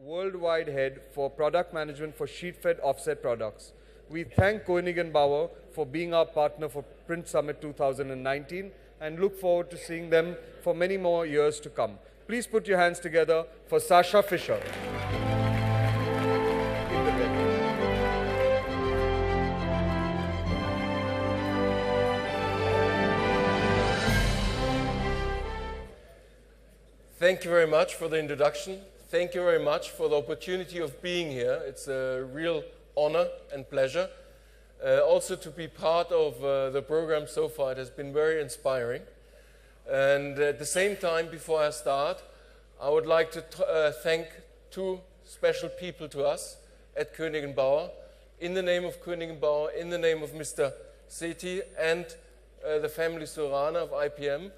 worldwide head for product management for sheet-fed offset products. We thank Koenig and Bauer for being our partner for Print Summit 2019 and look forward to seeing them for many more years to come. Please put your hands together for Sascha Fischer. Thank you very much for the introduction. Thank you very much for the opportunity of being here. It's a real honor and pleasure. Also to be part of the program so far. It has been very inspiring. And at the same time, before I start, I would like to thank two special people to us at Koenig and Bauer. In the name of Koenig and Bauer, in the name of Mr. Sethi and the family Surana of IPM.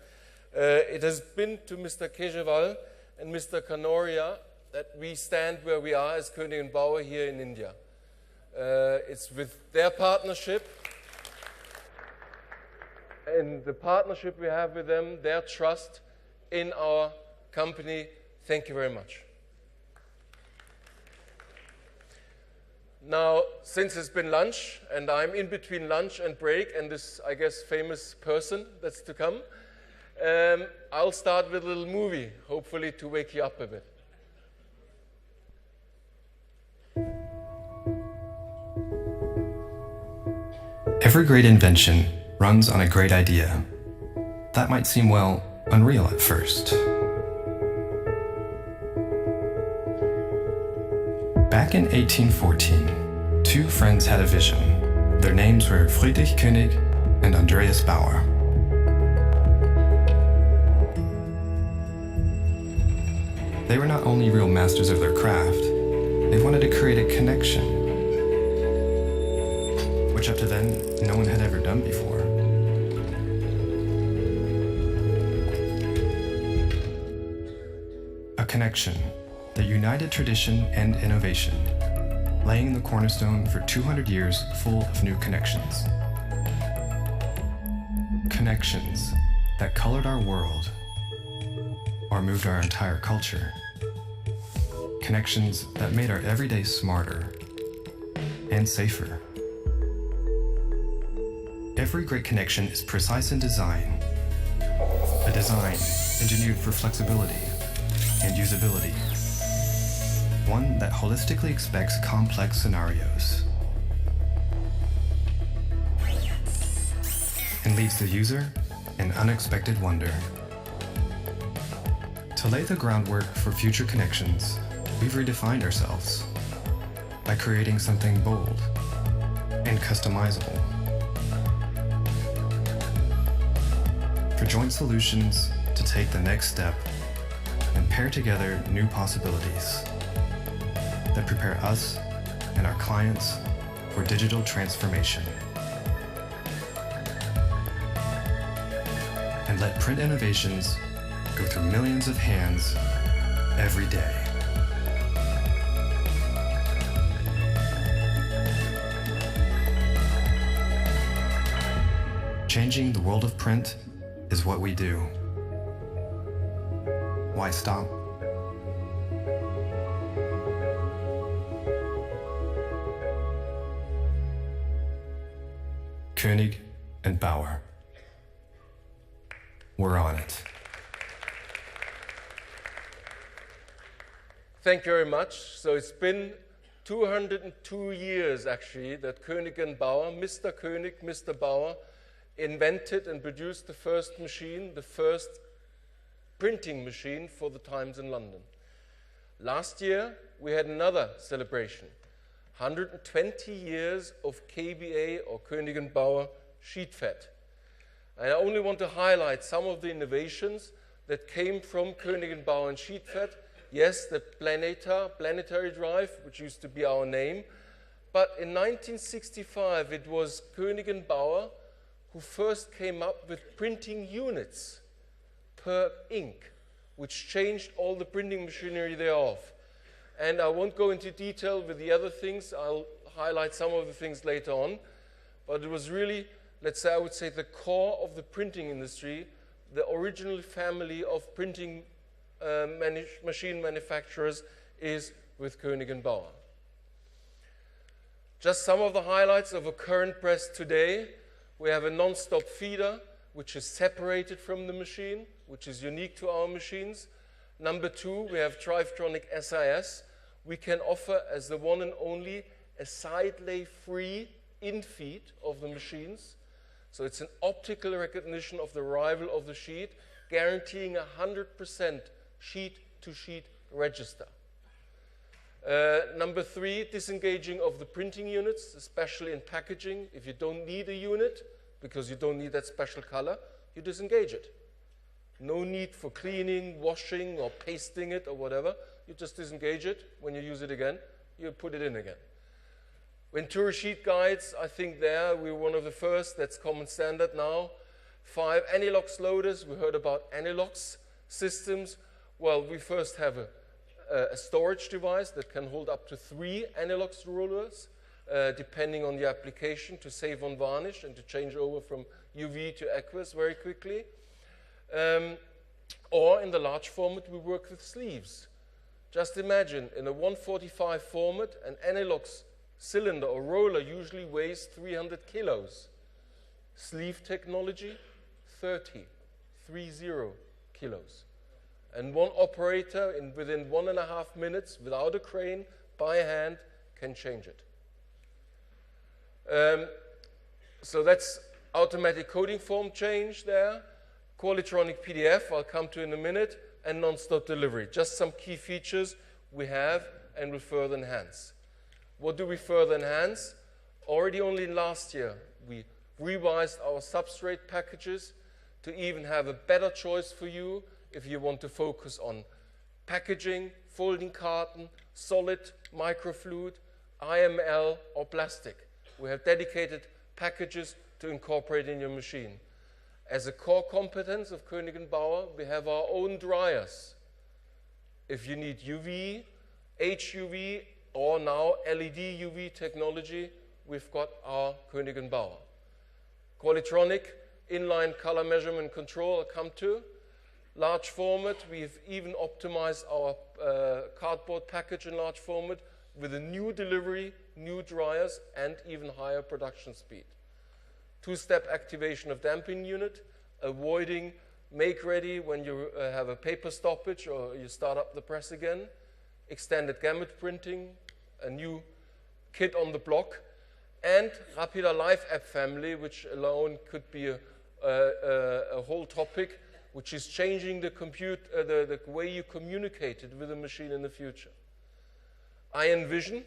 It has been to Mr. Kejriwal and Mr. Kanoria that we stand where we are as Koenig and Bauer here in India. It's with their partnership and the partnership we have with them, their trust in our company. Thank you very much. Now, since it's been lunch and I'm in between lunch and break and this, I guess, famous person that's to come, I'll start with a little movie, hopefully to wake you up a bit. Every great invention runs on a great idea. That might seem, well, unreal at first. Back in 1814, two friends had a vision. Their names were Friedrich Koenig and Andreas Bauer. They were not only real masters of their craft, they wanted to create a connection, which up to then, no one had ever done before. A connection that united tradition and innovation, laying the cornerstone for 200 years full of new connections. Connections that colored our world or moved our entire culture. Connections that made our everyday smarter and safer. Every great connection is precise in design. A design engineered for flexibility and usability. One that holistically expects complex scenarios and leaves the user in unexpected wonder. To lay the groundwork for future connections, we've redefined ourselves by creating something bold and customizable. For joint solutions to take the next step and pair together new possibilities that prepare us and our clients for digital transformation. And let print innovations go through millions of hands every day. Changing the world of print is what we do. Why stop? Koenig and Bauer. We're on it. Thank you very much. So it's been 202 years actually that Koenig and Bauer, Mr. Koenig, Mr. Bauer, invented and produced the first machine, the first printing machine for the Times in London. Last year we had another celebration, 120 years of KBA or Koenig and Bauer sheet-fed. And I only want to highlight some of the innovations that came from Koenig and Bauer and sheet-fed. Yes, the planetary drive, which used to be our name. But in 1965, it was Koenig and Bauer who first came up with printing units per ink, which changed all the printing machinery thereof. And I won't go into detail with the other things. I'll highlight some of the things later on. But it was really, let's say, I would say the core of the printing industry, the original family of printing machine manufacturers is with Koenig & Bauer. Just some of the highlights of a current press today. We have a non-stop feeder, which is separated from the machine, which is unique to our machines. Number two, we have Drivetronic SIS. We can offer, as the one and only, a side lay-free in-feed of the machines. So it's an optical recognition of the arrival of the sheet, guaranteeing 100% sheet-to-sheet register. Number three, disengaging of the printing units, especially in packaging. If you don't need a unit, because you don't need that special color, you disengage it. No need for cleaning, washing, or pasting it, or whatever. You just disengage it. When you use it again, you put it in again. Venturi sheet guides, I think there we're one of the first. That's common standard now. 5 Anilox loaders. We heard about Anilox systems. Well, we first have a storage device that can hold up to 3 Anilox rollers, depending on the application, to save on varnish and to change over from UV to aqueous very quickly. Or in the large format, we work with sleeves. Just imagine, in a 145 format, an Anilox cylinder or roller usually weighs 300 kilos. Sleeve technology, 30 kilos. And one operator, within 1.5 minutes, without a crane, by hand, can change it. So that's automatic coding form change there. Qualitronic PDF, I'll come to in a minute, and non-stop delivery. Just some key features we have and will further enhance. What do we further enhance? Already only last year, we revised our substrate packages to even have a better choice for you if you want to focus on packaging, folding carton, solid, microfluid, IML, or plastic. We have dedicated packages to incorporate in your machine. As a core competence of Koenig & Bauer, we have our own dryers. If you need UV, HUV, or now LED UV technology, we've got our Koenig & Bauer. Qualitronic, inline color measurement control, I'll come to. Large format, we've even optimized our cardboard package in large format with a new delivery, new dryers, and even higher production speed. Two-step activation of damping unit, avoiding make ready when you have a paper stoppage or you start up the press again. Extended gamut printing, a new kit on the block, and Rapida Live app family, which alone could be a whole topic, which is changing the way you communicated with the machine in the future. I envision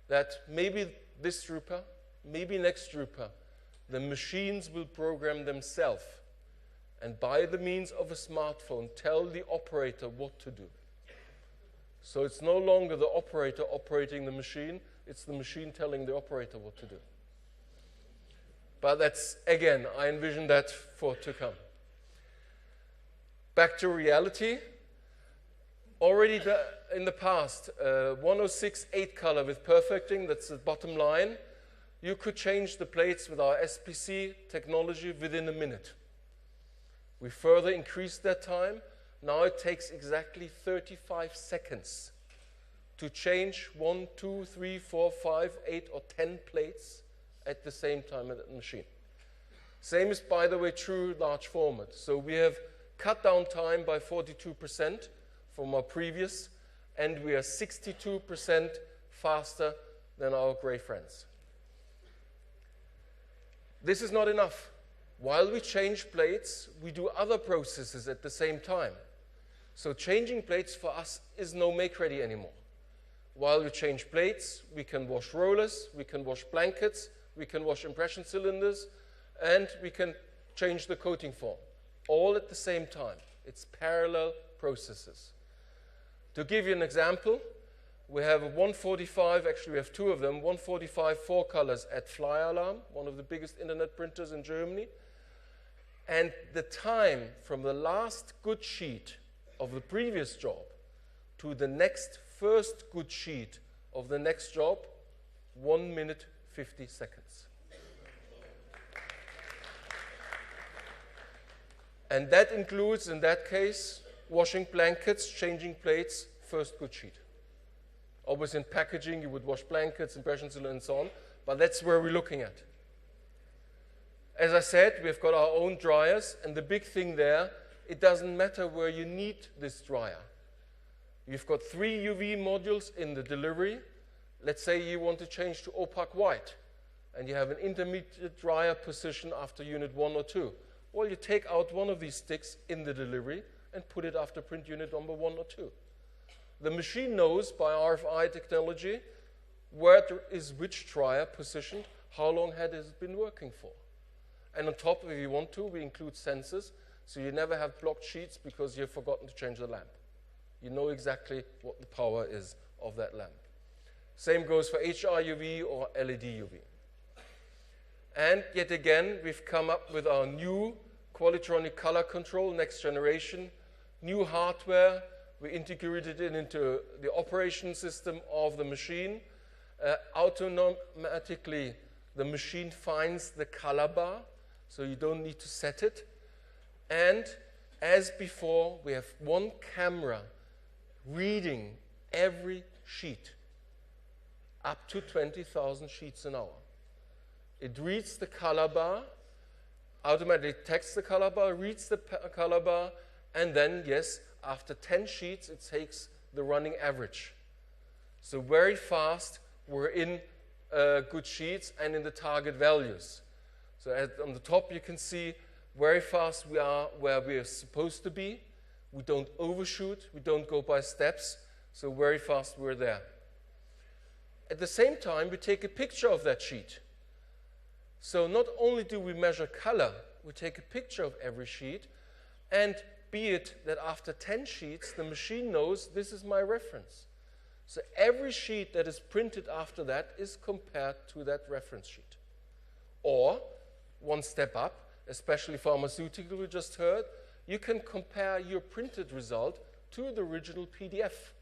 that maybe this Drupa, maybe next Drupa, the machines will program themselves and by the means of a smartphone tell the operator what to do. So it's no longer the operator operating the machine, it's the machine telling the operator what to do. But that's, again, I envision that for to come. Back to reality. Already in the past, 106 8 color with perfecting, that's the bottom line. You could change the plates with our SPC technology within a minute. We further increased that time. Now it takes exactly 35 seconds to change 1, 2, 3, 4, 5, 8, or 10 plates at the same time at the machine. Same is, by the way, true large format. So we have cut down time by 42% from our previous, and we are 62% faster than our gray friends. This is not enough. While we change plates, we do other processes at the same time. So changing plates for us is no make-ready anymore. While we change plates, we can wash rollers, we can wash blankets, we can wash impression cylinders, and we can change the coating form, all at the same time. It's parallel processes. To give you an example, we have a 145, actually we have two of them, 145 4 colors at Fly Alarm, one of the biggest internet printers in Germany. And the time from the last good sheet of the previous job to the next first good sheet of the next job, 1 minute 50 seconds. And that includes, in that case, washing blankets, changing plates, first good sheet. Always in packaging, you would wash blankets, impression seal, and so on. But that's where we're looking at. As I said, we've got our own dryers, and the big thing there, it doesn't matter where you need this dryer. You've got 3 UV modules in the delivery. Let's say you want to change to opaque white, and you have an intermediate dryer position after unit 1 or 2. Well, you take out one of these sticks in the delivery and put it after print unit number 1 or 2. The machine knows by RFI technology where is which dryer positioned, how long had it been working for. And on top, if you want to, we include sensors, so you never have blocked sheets because you've forgotten to change the lamp. You know exactly what the power is of that lamp. Same goes for HRUV or LED UV. And yet again, we've come up with our new Qualitronic color control, next generation, new hardware. We integrated it into the operation system of the machine. Automatically, the machine finds the color bar, so you don't need to set it. And as before, we have one camera reading every sheet, up to 20,000 sheets an hour. It reads the color bar, automatically detects the color bar, reads the color bar, and then, yes, after 10 sheets, it takes the running average. So very fast, we're in good sheets and in the target values. So on the top, you can see very fast we are where we are supposed to be. We don't overshoot, we don't go by steps, so very fast we're there. At the same time, we take a picture of that sheet. So not only do we measure color, we take a picture of every sheet, and be it that after 10 sheets, the machine knows this is my reference. So every sheet that is printed after that is compared to that reference sheet. Or, one step up, especially pharmaceutical we just heard, you can compare your printed result to the original PDF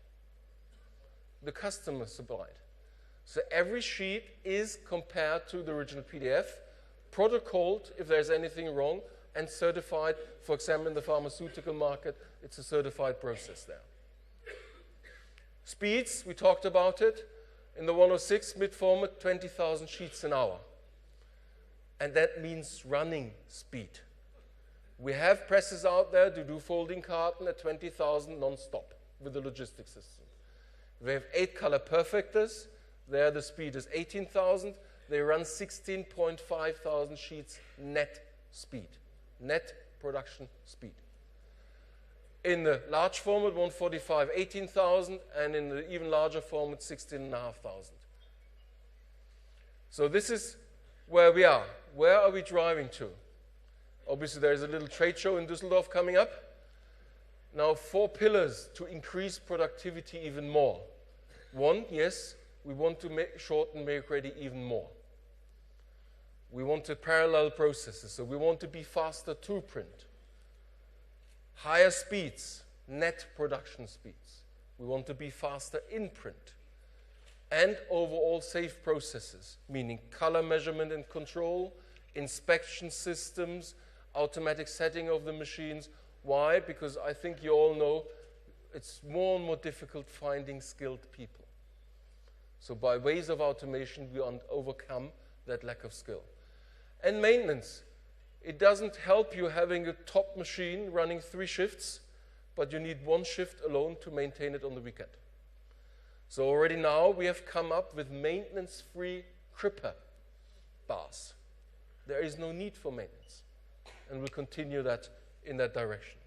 the customer supplied. So every sheet is compared to the original PDF, protocoled if there's anything wrong, and certified. For example, in the pharmaceutical market, it's a certified process there. Speeds, we talked about it. In the 106 mid-format, 20,000 sheets an hour. And that means running speed. We have presses out there to do folding carton at 20,000 non-stop with the logistics system. We have 8 color perfectors. There the speed is 18,000. They run 16.5 thousand sheets net speed, net production speed. In the large format, 145, 18,000, and in the even larger format, 16,500. So this is where we are. Where are we driving to? Obviously, there is a little trade show in Düsseldorf coming up. Now, 4 pillars to increase productivity even more. 1, yes, we want to shorten make ready even more. We want to parallel processes, so we want to be faster to print. Higher speeds, net production speeds. We want to be faster in print. And overall safe processes, meaning color measurement and control, inspection systems, automatic setting of the machines. Why? Because I think you all know it's more and more difficult finding skilled people. So by ways of automation, we overcome that lack of skill. And maintenance. It doesn't help you having a top machine running 3 shifts, but you need 1 shift alone to maintain it on the weekend. So already now we have come up with maintenance-free Cripper bars. There is no need for maintenance, and we'll continue that in that direction.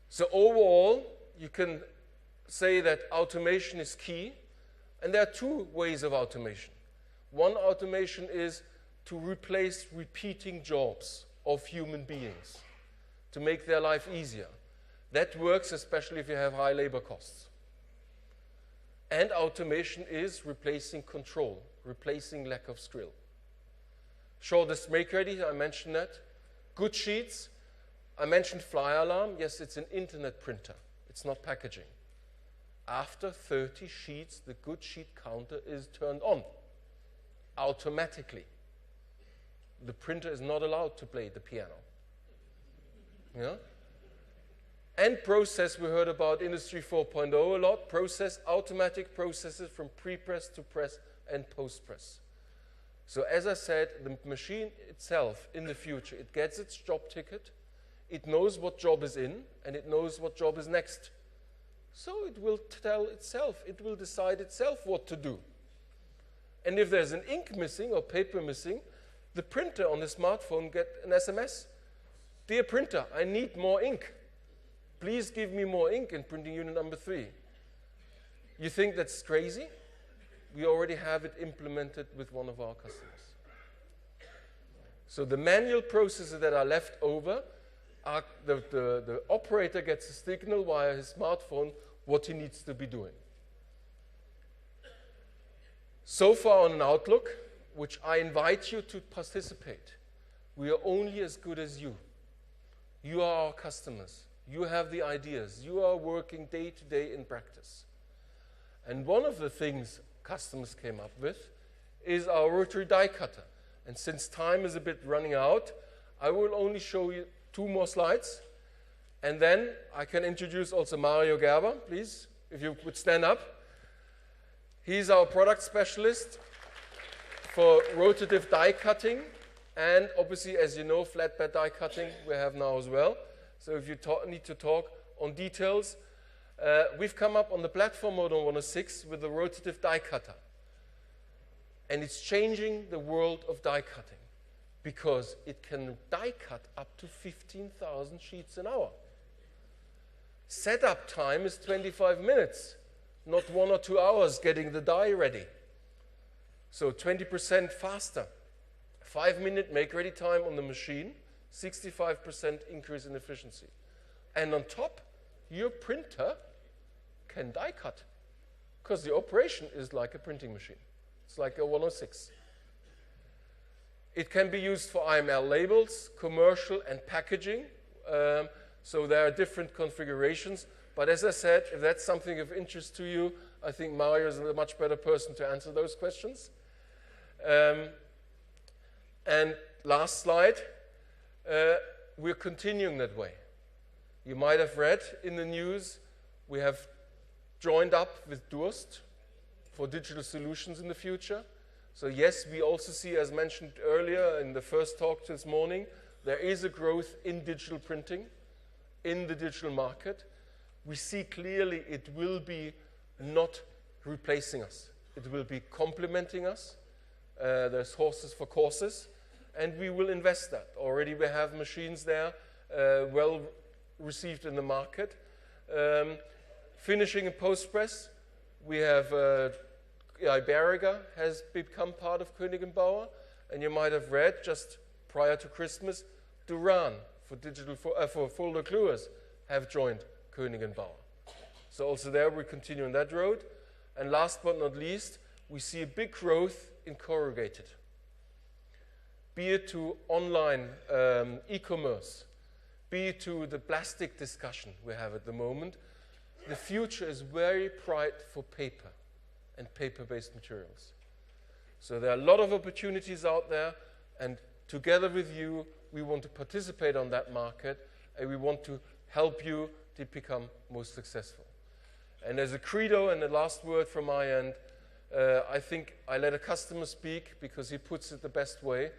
So overall, you can say that automation is key, and there are 2 ways of automation. One automation is to replace repeating jobs of human beings, to make their life easier. That works especially if you have high labor costs. And automation is replacing control, replacing lack of skill. Shortest make ready, I mentioned that. Good sheets, I mentioned fly alarm. Yes, it's an internet printer. It's not packaging. After 30 sheets, the good sheet counter is turned on automatically. The printer is not allowed to play the piano. Yeah? And process, we heard about Industry 4.0 a lot. Process, automatic processes from pre-press to press and post-press. So as I said, the machine itself in the future, it gets its job ticket, it knows what job is in, and it knows what job is next. So it will tell itself, it will decide itself what to do. And if there's an ink missing or paper missing, the printer on the smartphone get an SMS. Dear printer, I need more ink. Please give me more ink in printing unit number 3. You think that's crazy? We already have it implemented with one of our customers. So the manual processes that are left over, are the operator gets a signal via his smartphone what he needs to be doing. So far on an Outlook, which I invite you to participate, we are only as good as you. You are our customers. You have the ideas. You are working day to day in practice. And one of the things customers came up with is our rotary die cutter. And since time is a bit running out, I will only show you 2 more slides. And then I can introduce also Mario Gerber, please, if you would stand up. He's our product specialist for rotative die cutting. And obviously, as you know, flatbed die cutting we have now as well. So if you need to talk on details, we've come up on the platform model 106 with the rotative die cutter. And it's changing the world of die cutting because it can die cut up to 15,000 sheets an hour. Setup time is 25 minutes, not 1 or 2 hours getting the die ready. So 20% faster. 5-minute make-ready time on the machine, 65% increase in efficiency. And on top, your printer can die cut because the operation is like a printing machine. It's like a 106. It can be used for IML labels, commercial and packaging. So there are different configurations. But as I said, if that's something of interest to you, I think Mario is a much better person to answer those questions. And last slide, we're continuing that way. You might have read in the news, we have joined up with Durst for digital solutions in the future. So yes, we also see, as mentioned earlier in the first talk this morning, there is a growth in digital printing, in the digital market. We see clearly it will be not replacing us. It will be complementing us. There's horses for courses, and we will invest that. Already we have machines there, well received in the market. Finishing and post-press, we have Iberica has become part of Koenig & Bauer, and you might have read just prior to Christmas, Duran for folder gluers have joined Koenig & Bauer. So also there we continue on that road. And last but not least, we see a big growth in corrugated. Be it to online e-commerce, be it to the plastic discussion we have at the moment, the future is very bright for paper and paper-based materials. So there are a lot of opportunities out there, and together with you, we want to participate on that market, and we want to help you to become most successful. And as a credo and the last word from my end, I think I let a customer speak because he puts it the best way.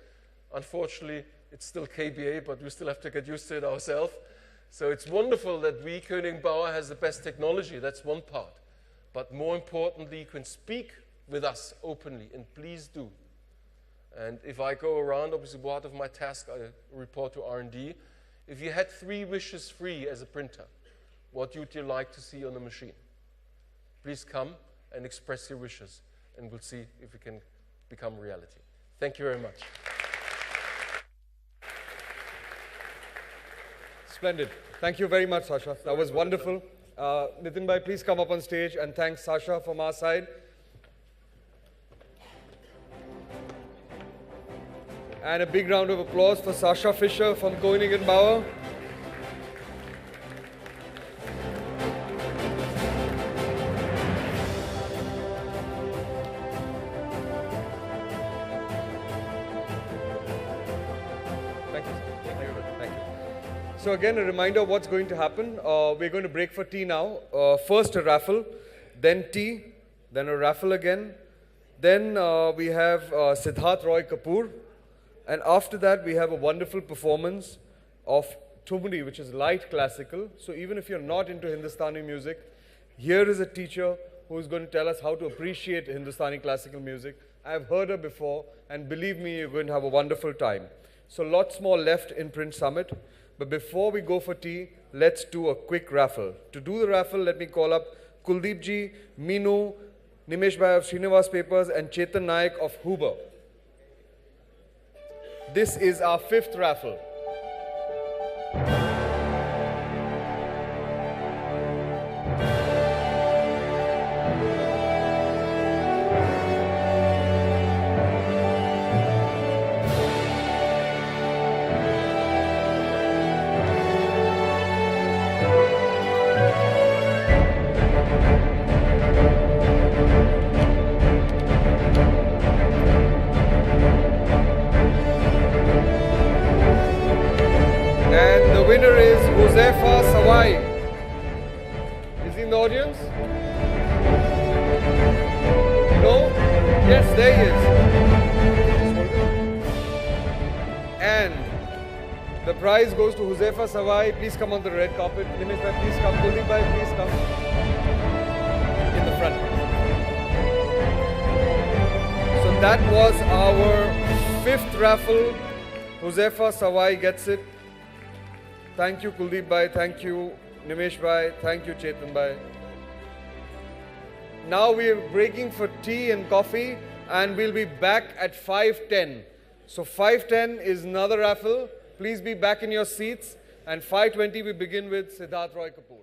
Unfortunately, it's still KBA, but we still have to get used to it ourselves. So it's wonderful that we, Koenig & Bauer, has the best technology. That's one part. But more importantly, you can speak with us openly, and please do. And if I go around, obviously part of my task, I report to R&D. If you had 3 wishes free as a printer, what would you like to see on the machine? Please come and express your wishes, and we'll see if it can become reality. Thank you very much. Splendid. Thank you very much, Sascha. That was wonderful. Nitin bhai, please come up on stage, and thanks Sascha from our side. And a big round of applause for Sascha Fischer from Koenig & Bauer. So again, a reminder of what's going to happen. We're going to break for tea now. First a raffle, then tea, then a raffle again. Then we have Siddharth Roy Kapoor. And after that, we have a wonderful performance of Thumri, which is light classical. So even if you're not into Hindustani music, here is a teacher who is going to tell us how to appreciate Hindustani classical music. I've heard her before, and believe me, you're going to have a wonderful time. So lots more left in Print Summit. But before we go for tea, let's do a quick raffle. To do the raffle, let me call up Kuldeep ji, Meenu, Nimesh Bhai of Srinivas Papers, and Chetan Naik of Huber. This is our 5th raffle. And the winner is Josefa Sawai. Is he in the audience? No? Yes, there he is. And the prize goes to Josefa Sawai. Please come on the red carpet. Nimesh Bhai, please come. Kuldeep Bhai, please come. In the front. So that was our 5th raffle. Josefa Sawai gets it. Thank you, Kuldeep Bhai. Thank you, Nimesh Bhai. Thank you, Chetan Bhai. Now we are breaking for tea and coffee, and we'll be back at 5:10. So 5:10 is another raffle. Please be back in your seats. And 5:20 we begin with Siddharth Roy Kapoor.